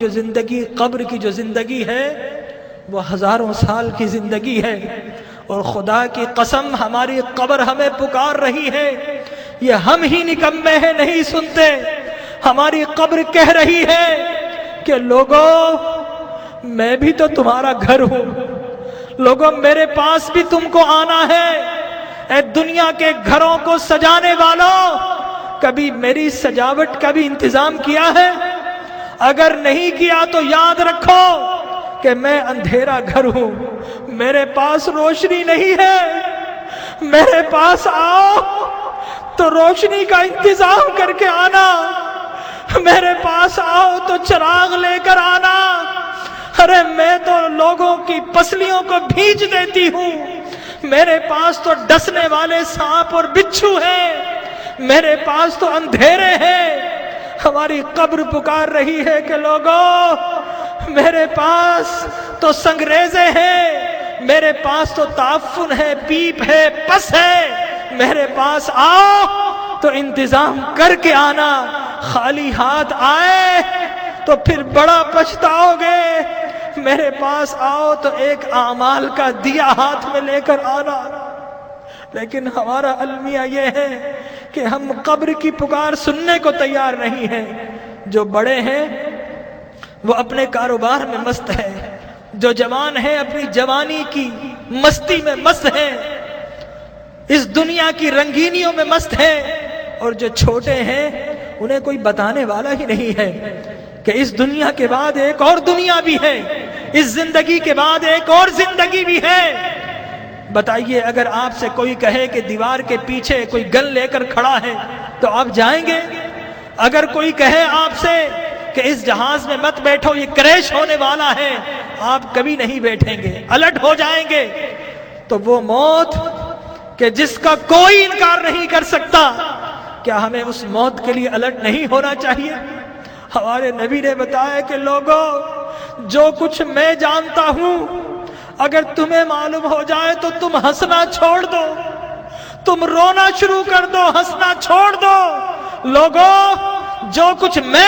جو زندگی قبر کی جو زندگی ہے وہ ہزاروں سال کی زندگی ہے، اور خدا کی قسم ہماری قبر ہمیں پکار رہی ہے، یہ ہم ہی نکمے ہیں نہیں سنتے، ہماری قبر کہہ رہی ہے کہ لوگوں میں بھی تو تمہارا گھر ہوں، لوگوں میرے پاس بھی تم کو آنا ہے۔ اے دنیا کے گھروں کو سجانے والوں، کبھی میری سجاوٹ کا بھی انتظام کیا ہے؟ اگر نہیں کیا تو یاد رکھو کہ میں اندھیرا گھر ہوں، میرے پاس روشنی نہیں ہے، میرے پاس آؤ تو روشنی کا انتظام کر کے آنا، میرے پاس آؤ تو چراغ لے کر آنا۔ ارے میں تو لوگوں کی پسلیوں کو بھیج دیتی ہوں، میرے پاس تو ڈسنے والے سانپ اور بچھو ہیں، میرے پاس تو اندھیرے ہیں۔ ہماری قبر پکار رہی ہے کہ لوگوں میرے پاس تو سنگریزے ہیں، میرے پاس تو تعفن ہے، پیپ ہے، پس ہے، میرے پاس آؤ تو انتظام کر کے آنا۔ خالی ہاتھ آئے تو پھر بڑا پچھتاؤ گے، میرے پاس آؤ تو ایک اعمال کا دیا ہاتھ میں لے کر آنا۔ لیکن ہمارا المیہ یہ ہے کہ ہم قبر کی پکار سننے کو تیار نہیں ہیں۔ جو بڑے ہیں وہ اپنے کاروبار میں مست ہے، جو جوان ہیں اپنی جوانی کی مستی میں مست ہیں، اس دنیا کی رنگینیوں میں مست ہیں، اور جو چھوٹے ہیں انہیں کوئی بتانے والا ہی نہیں ہے کہ اس دنیا کے بعد ایک اور دنیا بھی ہے، اس زندگی کے بعد ایک اور زندگی بھی ہے۔ بتائیے اگر آپ سے کوئی کہے کہ دیوار کے پیچھے کوئی گن لے کر کھڑا ہے تو آپ جائیں گے؟ اگر کوئی کہے آپ سے کہ اس جہاز میں مت بیٹھو یہ کریش ہونے والا ہے، آپ کبھی نہیں بیٹھیں گے، الٹ ہو جائیں گے۔ تو وہ موت کہ جس کا کوئی انکار نہیں کر سکتا، کیا ہمیں اس موت کے لیے الٹ نہیں ہونا چاہیے؟ ہمارے نبی نے بتایا کہ لوگوں جو کچھ میں جانتا ہوں اگر تمہیں معلوم ہو جائے تو تم ہنسنا چھوڑ دو، تم رونا شروع کر دو، ہنسنا چھوڑ دو۔ لوگوں جو کچھ میں